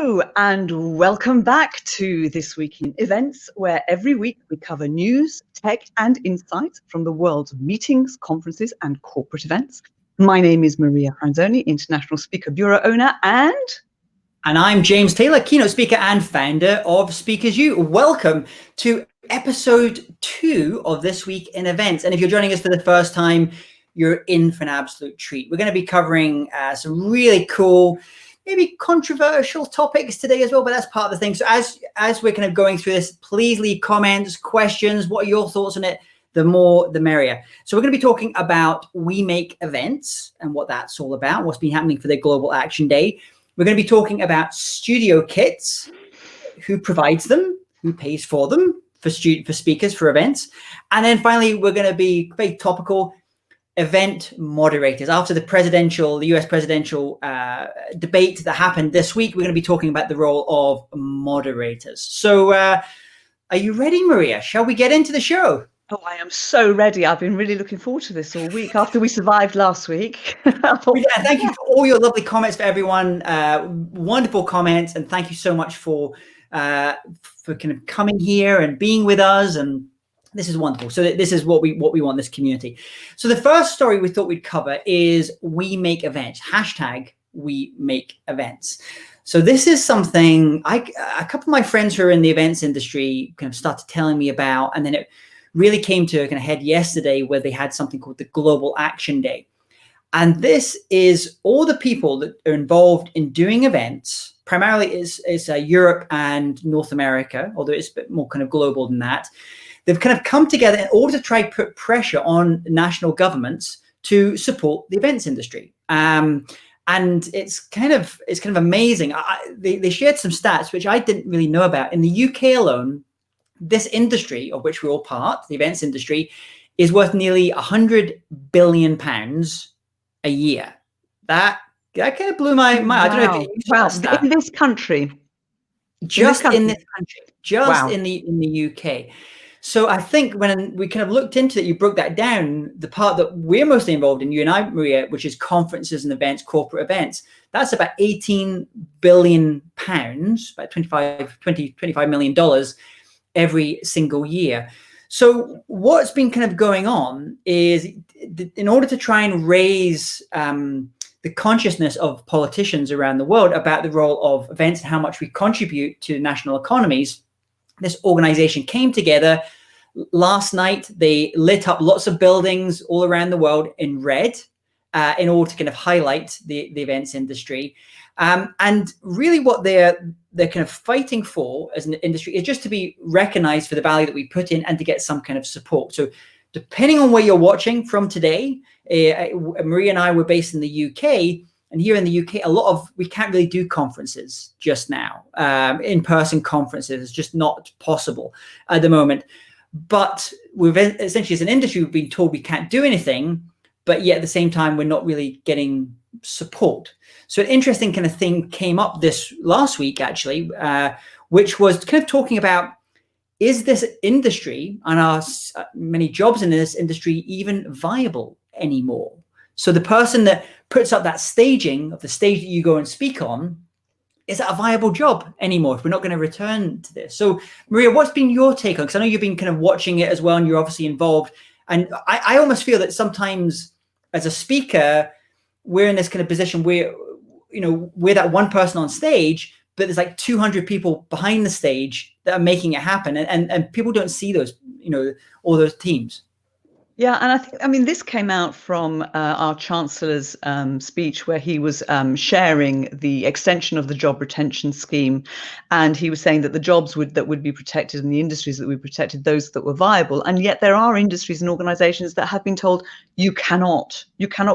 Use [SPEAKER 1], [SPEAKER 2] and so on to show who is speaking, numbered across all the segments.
[SPEAKER 1] Hello and welcome back to This Week in Events, where every week we cover news, tech and insights from the world of meetings, conferences and corporate events. My name is Maria Franzoni, International Speaker Bureau owner, and
[SPEAKER 2] I'm James Taylor, keynote speaker and founder of Speakers U. Welcome to episode 2 of This Week in Events. And if you're joining us for the first time, you're in for an absolute treat. We're going to be covering some really cool, maybe controversial topics today as well, but that's part of the thing. So as we're kind of going through this, please leave comments, questions. What are your thoughts on it? The more, the merrier. So we're going to be talking about We Make Events and what that's all about, what's been happening for the Global Action Day. We're going to be talking about studio kits, who provides them, who pays for them, for speakers, for events. And then finally, we're going to be very topical, event moderators. After the US presidential debate that happened this week, we're going to be talking about the role of moderators. So are you ready, Maria? Shall we get into the show?
[SPEAKER 1] Oh, I am so ready. I've been really looking forward to this all week after we survived last week.
[SPEAKER 2] Thank you for all your lovely comments, for everyone. Wonderful comments. And thank you so much for kind of coming here and being with us. And this is wonderful. So this is what we want this community. So the first story we thought we'd cover is We Make Events, hashtag We Make Events. So this is something a couple of my friends who are in the events industry kind of started telling me about, and then it really came to a kind of head yesterday where they had something called the Global Action Day. And this is all the people that are involved in doing events. Primarily is Europe and North America, although it's a bit more kind of global than that. They've kind of come together in order to try to put pressure on national governments to support the events industry. And it's kind of amazing. They shared some stats, which I didn't really know about. In the UK alone, this industry, of which we're all part, the events industry, is worth nearly £100 billion a year. That kind of blew my mind.
[SPEAKER 1] Wow.
[SPEAKER 2] I don't know if it
[SPEAKER 1] In this country.
[SPEAKER 2] Just in this country.
[SPEAKER 1] Wow.
[SPEAKER 2] in the UK. So I think when we kind of looked into it, you broke that down, the part that we're mostly involved in, you and I, Maria, which is conferences and events, corporate events, that's about £18 billion, about $25 million every single year. So what's been kind of going on is, in order to try and raise the consciousness of politicians around the world about the role of events and how much we contribute to national economies, this organization came together last night. They lit up lots of buildings all around the world in red in order to kind of highlight the events industry. And really what they're kind of fighting for as an industry is just to be recognized for the value that we put in and to get some kind of support. So depending on where you're watching from today, Maria and I were based in the UK. And here in the UK, we can't really do conferences just now. In-person conferences is just not possible at the moment. But we've essentially, as an industry, we've been told we can't do anything, but yet at the same time, we're not really getting support. So an interesting kind of thing came up this last week, actually, which was kind of talking about, is this industry and our many jobs in this industry even viable anymore? So the person that puts up that staging of the stage that you go and speak on, is that a viable job anymore if we're not going to return to this? So Maria, what's been your take on, because I know you've been kind of watching it as well and you're obviously involved. And I almost feel that sometimes as a speaker, we're in this kind of position where, we're that one person on stage, but there's like 200 people behind the stage that are making it happen. And people don't see those, all those teams.
[SPEAKER 1] Yeah, and this came out from our Chancellor's speech, where he was sharing the extension of the job retention scheme, and he was saying that the jobs that would be protected and the industries that would be protected, those that were viable, and yet there are industries and organisations that have been told you cannot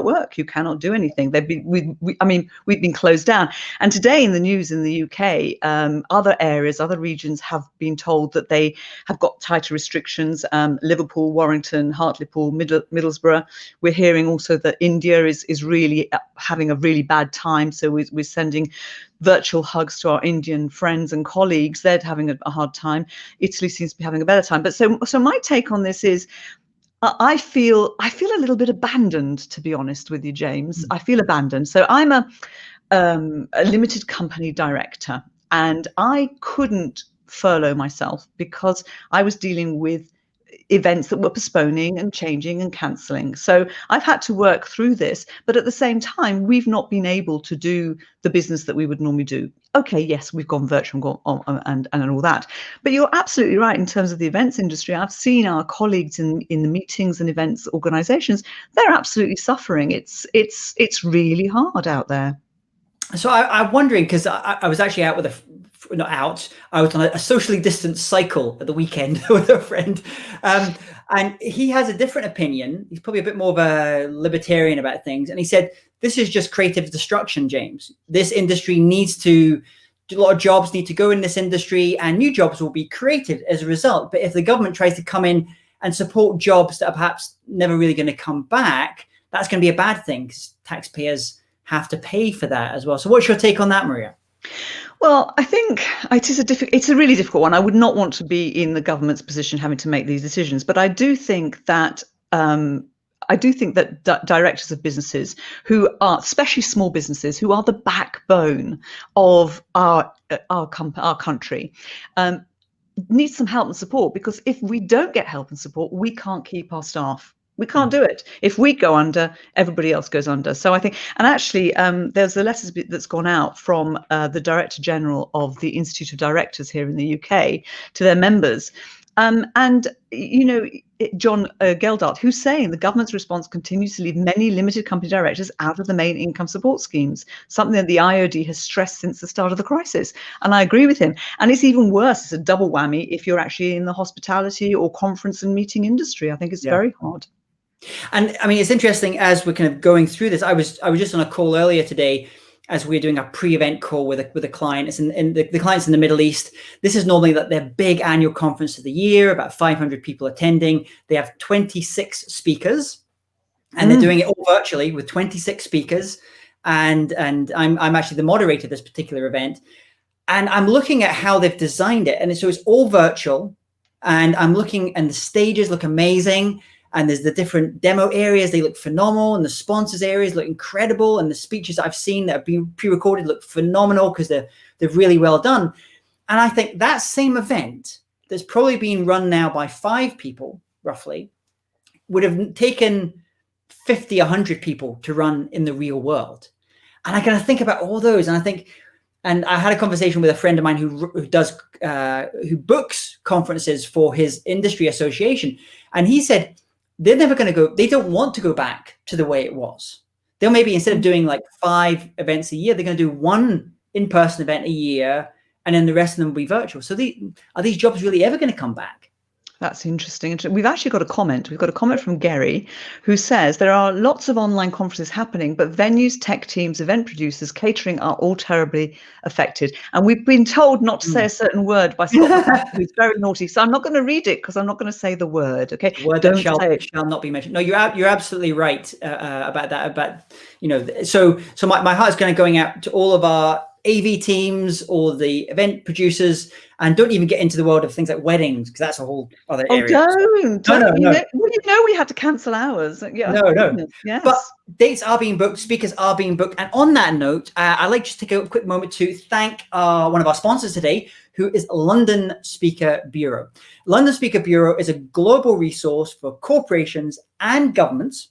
[SPEAKER 1] work, you cannot do anything. We've been closed down. And today in the news in the UK, other areas, other regions have been told that they have got tighter restrictions. Liverpool, Warrington, Hartlepool, Middlesbrough. We're hearing also that India is really having a really bad time. So we're sending virtual hugs to our Indian friends and colleagues. They're having a hard time. Italy seems to be having a better time. But so my take on this is, I feel a little bit abandoned, to be honest with you, James. I feel abandoned. So I'm a limited company director. and I couldn't furlough myself because I was dealing with events that were postponing and changing and cancelling. So I've had to work through this, but at the same time, we've not been able to do the business that we would normally do. Okay, yes, we've gone virtual and all that, but you're absolutely right in terms of the events industry. I've seen our colleagues in the meetings and events organisations; they're absolutely suffering. It's really hard out there.
[SPEAKER 2] So I'm wondering, because I was actually out with not out, I was on a socially distanced cycle at the weekend with a friend. And he has a different opinion. He's probably a bit more of a libertarian about things. And he said, this is just creative destruction, James. This industry needs to, a lot of jobs need to go in this industry and new jobs will be created as a result. But if the government tries to come in and support jobs that are perhaps never really going to come back, that's going to be a bad thing because taxpayers have to pay for that as well. So what's your take on that, Maria?
[SPEAKER 1] Well, I think it's a really difficult one. I would not want to be in the government's position having to make these decisions, but I do think that directors of businesses who are, especially small businesses, who are the backbone of our country, need some help and support, because if we don't get help and support, we can't keep our staff. We can't do it. If we go under, everybody else goes under. So I think, and actually, there's a letter that's gone out from the Director General of the Institute of Directors here in the UK to their members. And, you know, John Geldart, who's saying the government's response continues to leave many limited company directors out of the main income support schemes, something that the IOD has stressed since the start of the crisis. And I agree with him. And it's even worse, it's a double whammy if you're actually in the hospitality or conference and meeting industry. I think it's very hard.
[SPEAKER 2] And I mean, it's interesting as we're kind of going through this. I was just on a call earlier today as we're doing a pre-event call with a client. It's in the client's in the Middle East. This is normally their big annual conference of the year, about 500 people attending. They have 26 speakers, and they're doing it all virtually with 26 speakers. And I'm actually the moderator of this particular event, and I'm looking at how they've designed it, and so it's all virtual. And I'm looking, and the stages look amazing. And there's the different demo areas, they look phenomenal, and the sponsors areas look incredible, and the speeches I've seen that have been pre-recorded look phenomenal because they're really well done. And I think that same event that's probably being run now by 5 people, roughly, would have taken 50, 100 people to run in the real world. And I kind of think about all those, and I think, and I had a conversation with a friend of mine who books conferences for his industry association, and he said, they're never going to go, they don't want to go back to the way it was. They'll maybe, instead of doing like 5 events a year, they're going to do 1 in-person event a year, and then the rest of them will be virtual. So are these jobs really ever going to come back?
[SPEAKER 1] That's interesting. We've actually got a comment. We've got a comment from Gary, who says there are lots of online conferences happening, but venues, tech teams, event producers, catering are all terribly affected. And we've been told not to say a certain word by someone who's very naughty. So I'm not going to read it because I'm not going to say the word. Okay,
[SPEAKER 2] the word that shall not be mentioned. No, you're absolutely right about that. About, you know, so my heart is going out to all of our AV teams or the event producers, and don't even get into the world of things like weddings, because that's a whole other area.
[SPEAKER 1] Don't. You know we had to cancel ours. Yeah.
[SPEAKER 2] No.
[SPEAKER 1] Yes.
[SPEAKER 2] But dates are being booked, speakers are being booked. And on that note, I'd like to take a quick moment to thank one of our sponsors today, who is London Speaker Bureau. London Speaker Bureau is a global resource for corporations and governments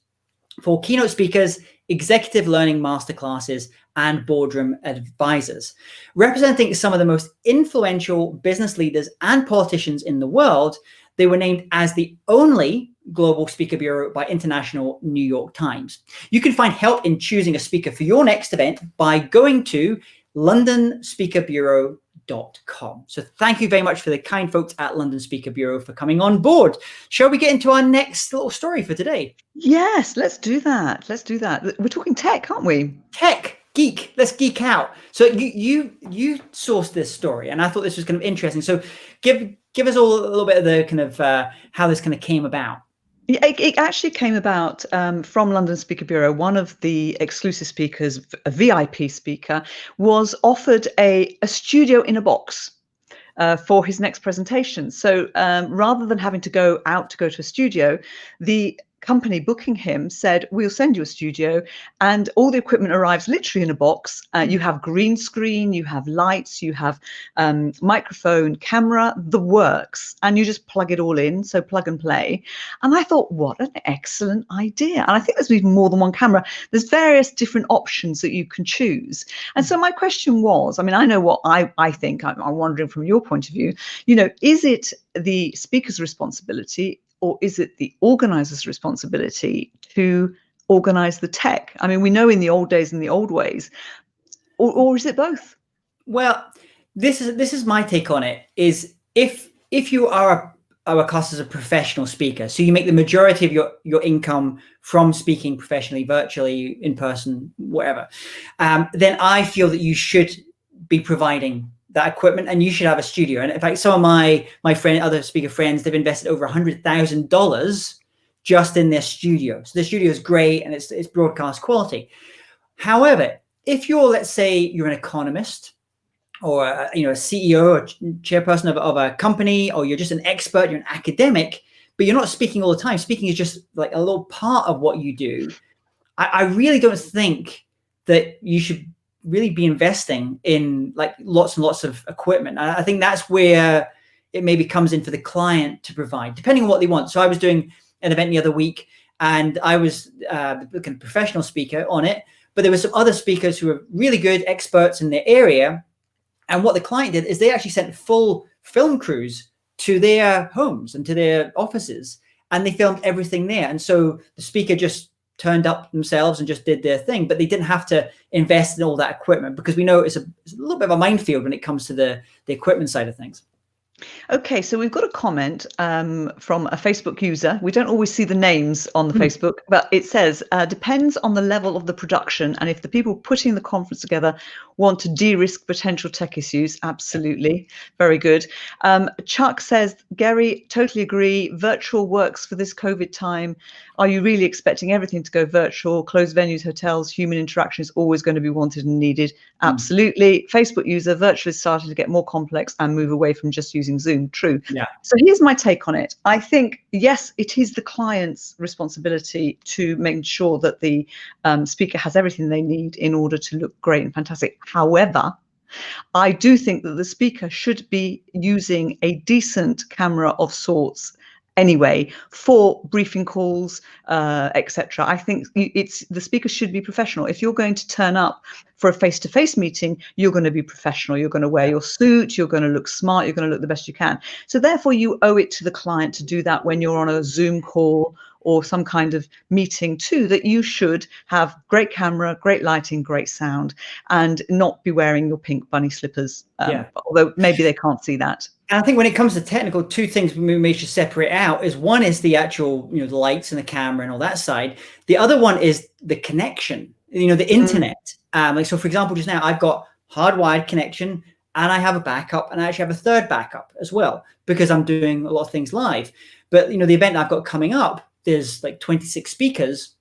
[SPEAKER 2] for keynote speakers, executive learning masterclasses, and boardroom advisors. Representing some of the most influential business leaders and politicians in the world, they were named as the only global speaker bureau by International New York Times. You can find help in choosing a speaker for your next event by going to londonspeakerbureau.com. So thank you very much for the kind folks at London Speaker Bureau for coming on board. Shall we get into our next little story for today?
[SPEAKER 1] Yes, let's do that. We're talking tech, aren't we?
[SPEAKER 2] Tech, geek. Let's geek out. So you sourced this story, and I thought this was kind of interesting. So give us all a little bit of the kind of how this kind of came about.
[SPEAKER 1] It actually came about from London Speaker Bureau. One of the exclusive speakers, a VIP speaker, was offered a studio in a box for his next presentation. So rather than having to go to a studio, the company booking him said, we'll send you a studio, and all the equipment arrives literally in a box. You have green screen, you have lights, you have microphone, camera, the works, and you just plug it all in. So plug and play. And I thought, what an excellent idea. And I think there's even more than one camera. There's various different options that you can choose. And so my question was, I mean, I know what I think. I'm wondering from your point of view, is it the speaker's responsibility, or is it the organizer's responsibility to organize the tech? I mean, we know in the old days and the old ways, or is it both?
[SPEAKER 2] Well, this is my take on it. Is if you are classed as a professional speaker, so you make the majority of your income from speaking professionally, virtually, in person, whatever, then I feel that you should be providing that equipment, and you should have a studio. And in fact, some of my other speaker friends, they've invested over $100,000 just in their studio. So the studio is great, and it's broadcast quality. However, if you're, let's say, you're an economist, or a CEO or chairperson of a company, or you're just an expert, you're an academic, but you're not speaking all the time. Speaking is just like a little part of what you do. I really don't think that you should really be investing in like lots and lots of equipment. I think that's where it maybe comes in for the client to provide, depending on what they want. So I was doing an event the other week, and I was looking at professional speaker on it, but there were some other speakers who were really good experts in their area. And what the client did is they actually sent full film crews to their homes and to their offices, and they filmed everything there. And so the speaker just turned up themselves and just did their thing, but they didn't have to invest in all that equipment, because we know it's a little bit of a minefield when it comes to the equipment side of things.
[SPEAKER 1] Okay, so we've got a comment from a Facebook user. We don't always see the names on the Facebook, but it says, depends on the level of the production, and if the people putting the conference together want to de-risk potential tech issues. Absolutely. Very good. Chuck says, Gary, totally agree. Virtual works for this COVID time. Are you really expecting everything to go virtual? Closed venues, hotels, human interaction is always going to be wanted and needed. Absolutely. Facebook user, virtual is starting to get more complex and move away from just using Zoom. True.
[SPEAKER 2] Yeah.
[SPEAKER 1] So here's my take on it. I think, yes, it is the client's responsibility to make sure that the speaker has everything they need in order to look great and fantastic. However, I do think that the speaker should be using a decent camera of sorts anyway for briefing calls, etc. I think the speaker should be professional. If you're going to turn up for a face-to-face meeting, you're going to be professional. You're going to wear your suit. You're going to look smart. You're going to look the best you can. So therefore, you owe it to the client to do that when you're on a Zoom call or some kind of meeting too, that you should have great camera, great lighting, great sound, and not be wearing your pink bunny slippers. Although maybe they can't see that.
[SPEAKER 2] And I think when it comes to technical, two things we should separate out is, one is the actual, the lights and the camera and all that side. The other one is the connection, the internet. So for example, just now I've got hardwired connection, and I have a backup, and I actually have a third backup as well, because I'm doing a lot of things live. But, the event I've got coming up, there's like 26 speakers,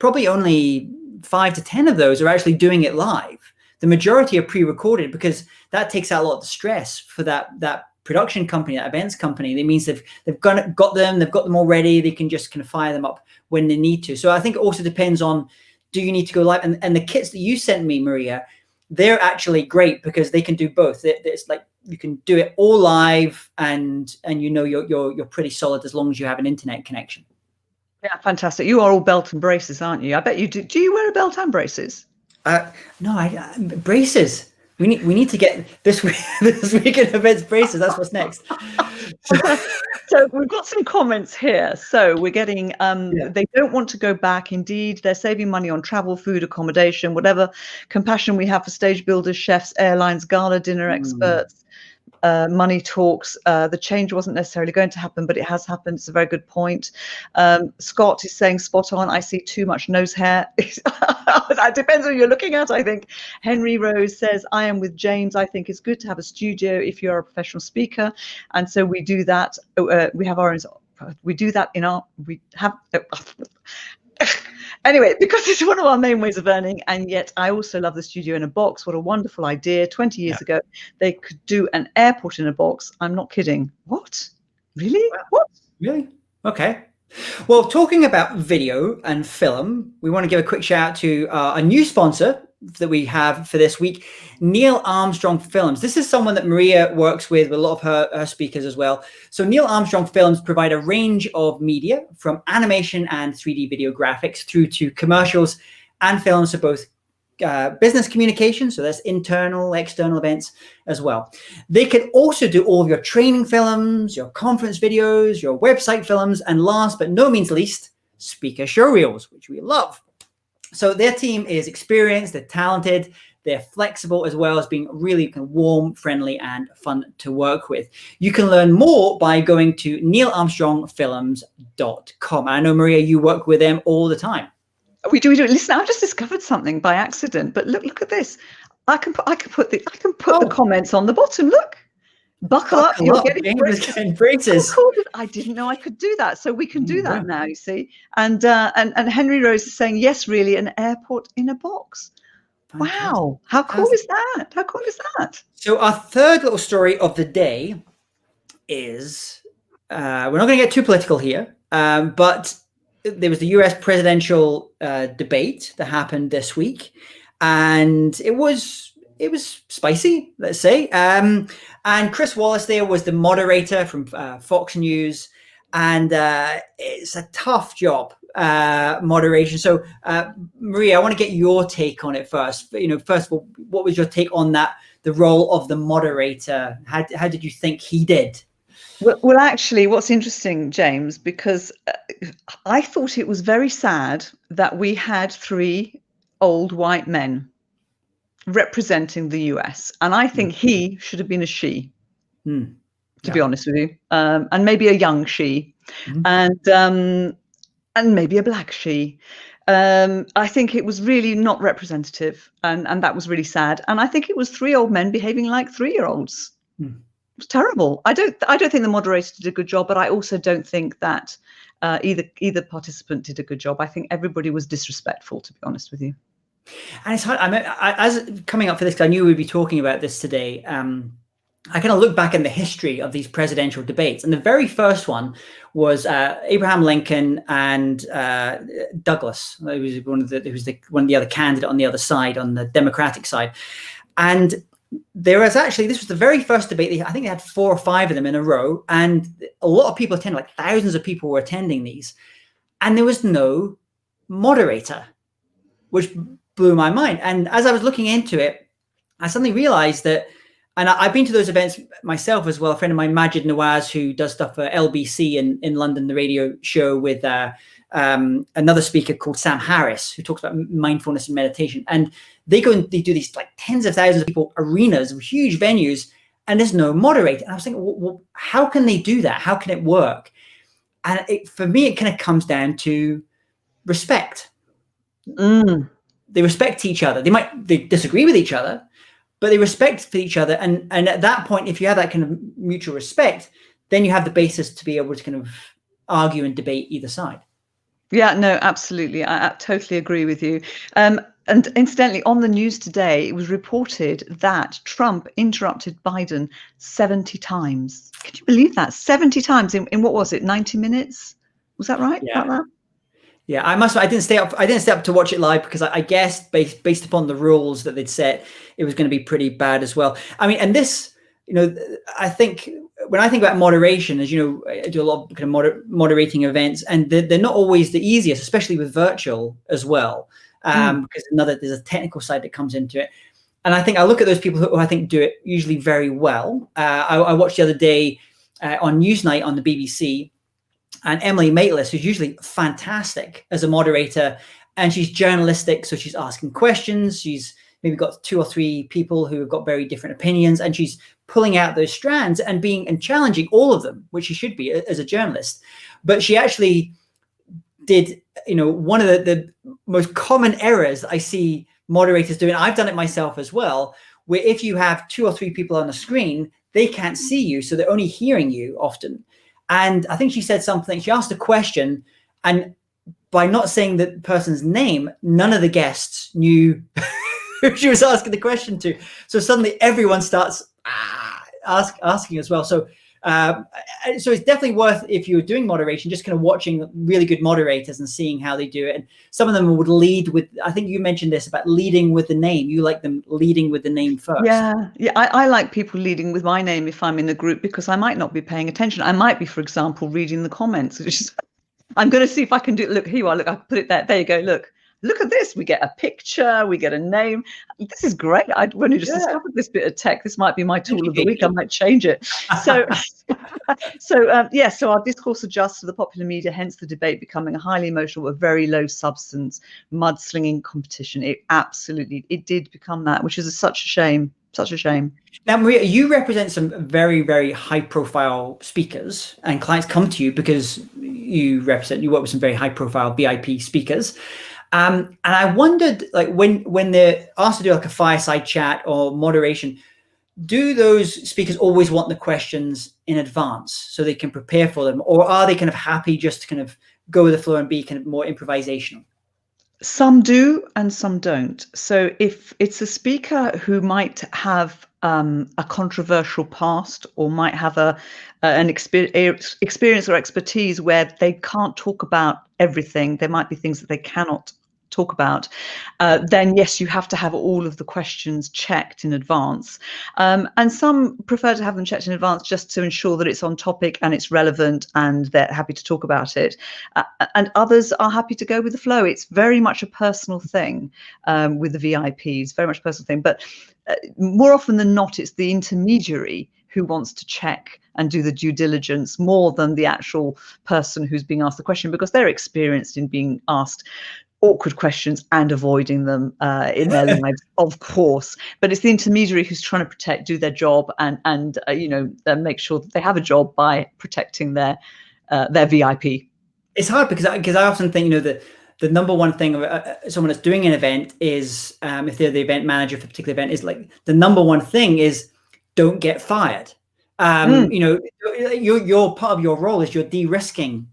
[SPEAKER 2] probably only 5 to 10 of those are actually doing it live. The majority are pre-recorded, because that takes out a lot of the stress for that production company, that events company. That means they've got them already. They can just kind of fire them up when they need to. So I think it also depends on, do you need to go live? And the kits that you sent me, Maria, they're actually great, because they can do both. It's like you can do it all live, and you're pretty solid as long as you have an internet connection.
[SPEAKER 1] Yeah, fantastic. You are all belt and braces, aren't you? I bet you do. Do you wear a belt and braces?
[SPEAKER 2] No, braces. We need to get this weekend events braces. That's what's next.
[SPEAKER 1] So we've got some comments here. So we're getting they don't want to go back. Indeed, they're saving money on travel, food, accommodation, whatever compassion we have for stage builders, chefs, airlines, gala dinner experts. Money talks. The change wasn't necessarily going to happen, but it has happened. It's a very good point. Scott is saying spot on. I see too much nose hair. That depends on who you're looking at, I think. Henry Rose says, I am with James. I think it's good to have a studio if you're a professional speaker. And so we do that. We have our own. We do that in our. We have. Anyway, because it's one of our main ways of earning, and yet I also love the studio in a box. What a wonderful idea. 20 years ago, they could do an airport in a box. I'm not kidding. What? Really? What?
[SPEAKER 2] Really? Okay. Well, talking about video and film, we want to give a quick shout out to a new sponsor that we have for this week, Neil Armstrong Films. This is someone that Maria works with a lot of her speakers as well. So Neil Armstrong Films provide a range of media from animation and 3D video graphics through to commercials and films for both business communication, so that's internal, external events as well. They can also do all of your training films, your conference videos, your website films, and last but no means least, speaker show reels, which we love. So their team is experienced, they're talented, they're flexible, as well as being really warm, friendly, and fun to work with. You can learn more by going to neilarmstrongfilms.com. I know, Maria, you work with them all the time.
[SPEAKER 1] We do. Listen, I've just discovered something by accident, but look at this. I can put the comments on the bottom. Look. Buckle up, you're getting braces. I didn't know I could do that. So we can do that now, you see. And Henry Rose is saying, yes, really, an airport in a box. Fantastic. Wow. How cool is that? How cool is that?
[SPEAKER 2] So our third little story of the day is, we're not going to get too political here, but there was the US presidential debate that happened this week. And it was spicy, let's say. And Chris Wallace there was the moderator from Fox News. And it's a tough job, moderation. So, Maria, I want to get your take on it first. First of all, what was your take on that, the role of the moderator? How did you think he did?
[SPEAKER 1] Well, actually, what's interesting, James, because I thought it was very sad that we had 3 old white men representing the US, and I think he should have been a she, to be honest with you, and maybe a young she, and maybe a black she. I think it was really not representative, and that was really sad. And I think it was 3 old men behaving like 3-year-olds. It was terrible. I don't think the moderator did a good job, but I also don't think that either participant did a good job. I think everybody was disrespectful, to be honest with you.
[SPEAKER 2] And it's hard. I mean, as coming up for this, because I knew we'd be talking about this today. I kind of look back in the history of these presidential debates, and the very first one was Abraham Lincoln and Douglas. It was one of the other candidate on the other side, on the Democratic side, and there was actually, this was the very first debate. I think they had 4 or 5 of them in a row, and a lot of people attended, like thousands of people were attending these, and there was no moderator, which blew my mind. And as I was looking into it, I suddenly realized that, and I've been to those events myself as well. A friend of mine, Majid Nawaz, who does stuff for LBC in London, the radio show, with another speaker called Sam Harris, who talks about mindfulness and meditation. And they go and they do these like tens of thousands of people, arenas, huge venues, and there's no moderator. And I was thinking, well, how can they do that? How can it work? And for me, it kind of comes down to respect. They respect each other. They disagree with each other, but they respect each other. And at that point, if you have that kind of mutual respect, then you have the basis to be able to kind of argue and debate either side.
[SPEAKER 1] Yeah, no, absolutely. I totally agree with you. And incidentally, on the news today, it was reported that Trump interrupted Biden 70 times. Can you believe that? 70 times in what was it, 90 minutes? Was that right?
[SPEAKER 2] Yeah.
[SPEAKER 1] About that?
[SPEAKER 2] Yeah, I didn't stay up to watch it live, because I guess based upon the rules that they'd set, it was going to be pretty bad as well. I mean, and this, I think when I think about moderation, as you know, I do a lot of kind of moderating events, and they're not always the easiest, especially with virtual as well, because there's a technical side that comes into it. And I think I look at those people who I think do it usually very well. I watched the other day on Newsnight on the BBC. And Emily Maitlis, who's usually fantastic as a moderator, and she's journalistic, so she's asking questions. She's maybe got 2 or 3 people who have got very different opinions, and she's pulling out those strands and challenging all of them, which she should be as a journalist. But she actually did, one of the most common errors I see moderators doing. I've done it myself as well, where if you have 2 or 3 people on the screen, they can't see you, so they're only hearing you often. And I think she said something, she asked a question, and by not saying the person's name, none of the guests knew who she was asking the question to. So suddenly everyone starts asking as well. So So it's definitely worth, if you're doing moderation, just kind of watching really good moderators and seeing how they do it. And some of them would lead with, I think you mentioned this about leading with the name. You like them leading with the name first.
[SPEAKER 1] Yeah, I like people leading with my name if I'm in the group, because I might not be paying attention. I might be, for example, reading the comments. Which is, I'm going to see if I can do. Look, here you are. Look, I put it there. There you go. Look at this. We get a picture. We get a name. This is great. I've only just discovered this bit of tech. This might be my tool of the week. I might change it. So, so our discourse adjusts to the popular media, hence the debate becoming a highly emotional but very low substance mudslinging competition. It did become that, which is such a shame. Such a shame.
[SPEAKER 2] Now, Maria, you represent some very, very high-profile speakers, and clients come to you because you work with some very high-profile VIP speakers. And I wondered, like, when they're asked to do like a fireside chat or moderation, do those speakers always want the questions in advance so they can prepare for them, or are they kind of happy just to kind of go with the flow and be kind of more improvisational?
[SPEAKER 1] Some do and some don't. So if it's a speaker who might have a controversial past, or might have an experience or expertise where they can't talk about everything, there might be things that they cannot talk about, then yes, you have to have all of the questions checked in advance. And some prefer to have them checked in advance just to ensure that it's on topic and it's relevant and they're happy to talk about it. And others are happy to go with the flow. It's very much a personal thing with the VIPs, very much a personal thing. But more often than not, it's the intermediary who wants to check and do the due diligence more than the actual person who's being asked the question, because they're experienced in being asked awkward questions and avoiding them in their lives, of course. But it's the intermediary who's trying to do their job and make sure that they have a job by protecting their VIP.
[SPEAKER 2] It's hard because I often think, that the number one thing someone that's doing an event is, if they're the event manager for a particular event, is like the number one thing is don't get fired. Your part of your role is you're de-risking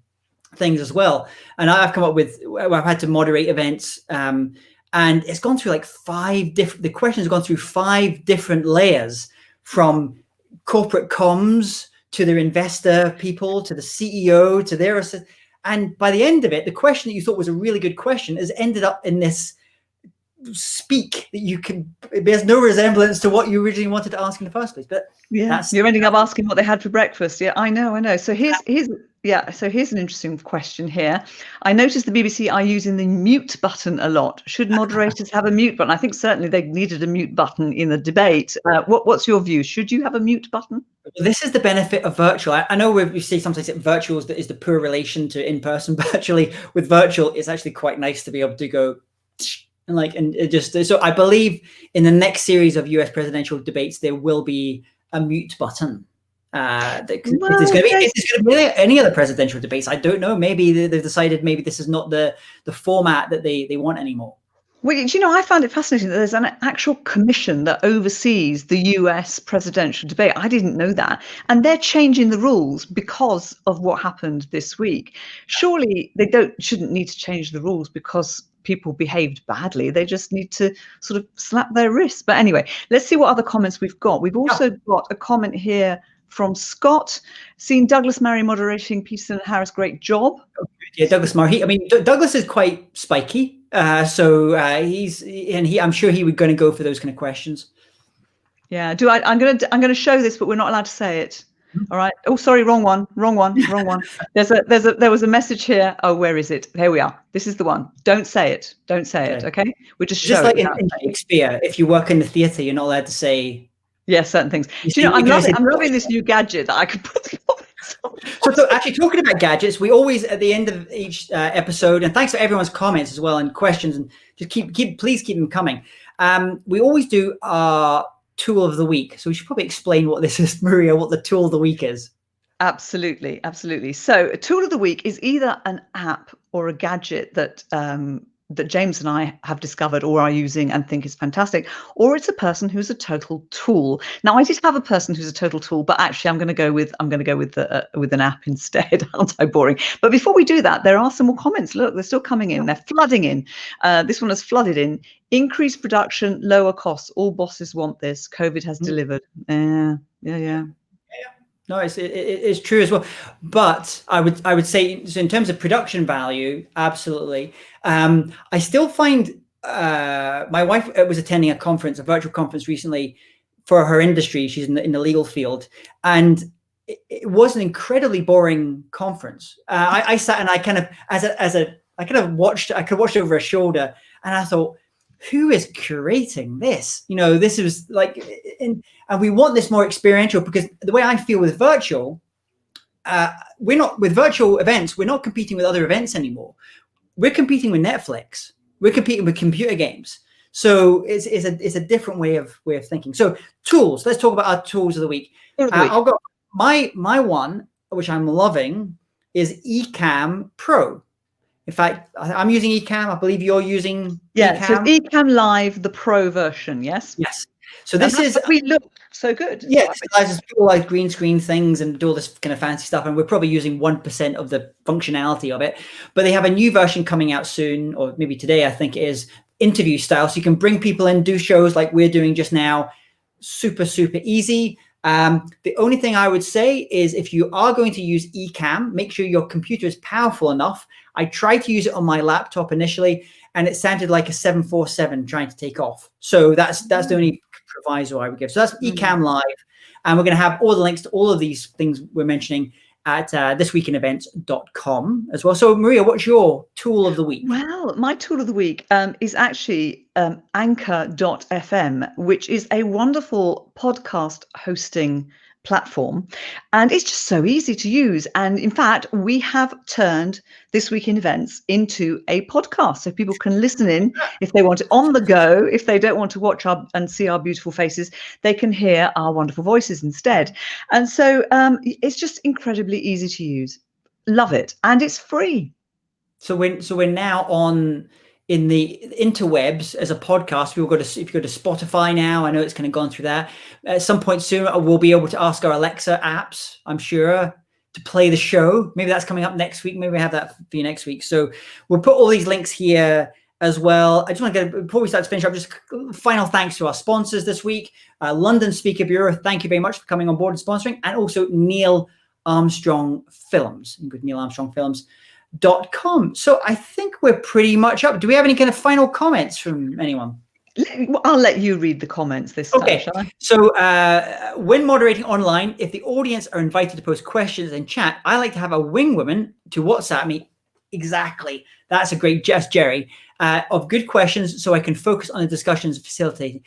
[SPEAKER 2] things as well. And I've come up with, I've had to moderate events, and it's gone through like the questions have gone through 5 different layers, from corporate comms to their investor people to the CEO to their assistant. And by the end of it, the question that you thought was a really good question has ended up in this speak that it bears no resemblance to what you originally wanted to ask in the first place. But
[SPEAKER 1] yeah, you're ending up asking what they had for breakfast. Yeah, I know. So here's an interesting question here. I noticed the BBC are using the mute button a lot. Should moderators have a mute button? I think certainly they needed a mute button in the debate. What's your view? Should you have a mute button?
[SPEAKER 2] This is the benefit of virtual. I know we say sometimes that virtual is the poor relation to in-person, but actually with virtual, it's actually quite nice to be able to go and it just, so I believe in the next series of US presidential debates, there will be a mute button. If there's going to be any other presidential debates, I don't know. Maybe they've decided maybe this is not the format that they want anymore.
[SPEAKER 1] Well, I found it fascinating that there's an actual commission that oversees the US presidential debate. I didn't know that. And they're changing the rules because of what happened this week. Surely they shouldn't need to change the rules because people behaved badly. They just need to sort of slap their wrists. But anyway, let's see what other comments we've got. We've also got a comment here from Scott. Seen Douglas Murray moderating Peterson and Harris. Great job.
[SPEAKER 2] Yeah, Douglas Murray. Douglas is quite spiky. I'm sure he was going to go for those kind of questions.
[SPEAKER 1] Yeah. I'm going to show this, but we're not allowed to say it. All right. Oh, sorry. Wrong one. There was a message here. Oh, where is it? Here we are. This is the one. Don't say it. Okay. We're just
[SPEAKER 2] like in Shakespeare. If you work in the theatre, you're not allowed to say.
[SPEAKER 1] Yeah, certain things. I'm loving this new gadget that I could put the comments on.
[SPEAKER 2] So actually, talking about gadgets, we always at the end of each episode, and thanks for everyone's comments as well and questions, and just please keep them coming. We always do our tool of the week. So we should probably explain what this is, Maria, what the tool of the week is.
[SPEAKER 1] Absolutely. So a tool of the week is either an app or a gadget that James and I have discovered or are using and think is fantastic, or it's a person who's a total tool. Now, I did have a person who's a total tool, but actually I'm going to go with an app instead. Aren't I boring? But before we do that, there are some more comments. Look, they're still coming in. They're flooding in. This one has flooded in. Increased production, lower costs. All bosses want this. COVID has delivered. Yeah.
[SPEAKER 2] No, it's true as well. But I would say, so in terms of production value, absolutely. I still find my wife was attending a virtual conference recently for her industry. She's in the legal field, and it was an incredibly boring conference. I sat and I kind of I could watch it over her shoulder, and I thought, who is curating this? This was like, and we want this more experiential, because the way I feel with virtual, we're not with virtual events. We're not competing with other events anymore. We're competing with Netflix. We're competing with computer games. So it's a different way of thinking. So tools. Let's talk about our tools of the week. I'll go. My one, which I'm loving, is Ecamm Pro. In fact, I'm using Ecamm. I believe you're using
[SPEAKER 1] Ecamm. So Ecamm Live, the Pro version, yes?
[SPEAKER 2] Yes. So this is...
[SPEAKER 1] We look so good.
[SPEAKER 2] Yeah, it allows people like green screen things and do all this kind of fancy stuff. And we're probably using 1% of the functionality of it. But they have a new version coming out soon, or maybe today, I think it is, interview style. So you can bring people in, do shows like we're doing just now. Super, super easy. The only thing I would say is, if you are going to use Ecamm, make sure your computer is powerful enough. I tried to use it on my laptop initially, and it sounded like a 747 trying to take off. So that's the only proviso I would give. So that's Ecamm Live, and we're going to have all the links to all of these things we're mentioning at thisweekinevents.com as well. So Maria, what's your tool of the week?
[SPEAKER 1] Well, my tool of the week is actually anchor.fm, which is a wonderful podcast hosting platform, and it's just so easy to use. And in fact, we have turned This Week in Events into a podcast, so people can listen in if they want it on the go. If they don't want to watch and see our beautiful faces, they can hear our wonderful voices instead. And so it's just incredibly easy to use. Love it, and it's free.
[SPEAKER 2] So we're now in the interwebs as a podcast. If you go to Spotify now, I know it's kind of gone through that. At some point soon, we'll be able to ask our Alexa apps, I'm sure, to play the show. Maybe that's coming up next week. Maybe we have that for you next week. So we'll put all these links here as well. I just want to get, before we start to finish up, just final thanks to our sponsors this week. London Speaker Bureau, thank you very much for coming on board and sponsoring. And also Neil Armstrong Films. You can go to NeilArmstrongFilms.com. So I think we're pretty much up. Do we have any kind of final comments from anyone?
[SPEAKER 1] I'll let you read the comments this time, shall I?
[SPEAKER 2] So when moderating online, if the audience are invited to post questions in chat, I like to have a wing woman to WhatsApp me. Exactly. That's a great jest, Jerry, of good questions, so I can focus on the discussions facilitating.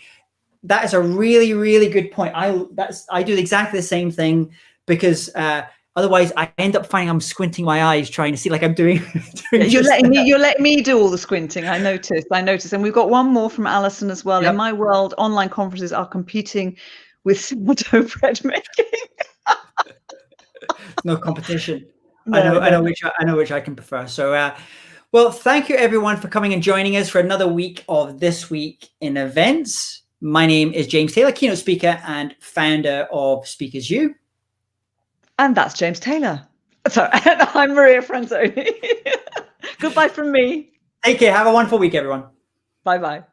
[SPEAKER 2] That is a really, really good point. I do exactly the same thing, because otherwise, I end up finding I'm squinting my eyes trying to see, like I'm doing.
[SPEAKER 1] You're letting me do all the squinting. I noticed, and we've got one more from Alison as well. Yep. In my world, online conferences are competing with sourdough bread making.
[SPEAKER 2] No competition. No, I know which I can prefer. So, well, thank you everyone for coming and joining us for another week of This Week in Events. My name is James Taylor, keynote speaker and founder of Speakers U.
[SPEAKER 1] And that's James Taylor. Sorry, and I'm Maria Franzoni. Goodbye from me.
[SPEAKER 2] Take care. Have a wonderful week, everyone.
[SPEAKER 1] Bye-bye.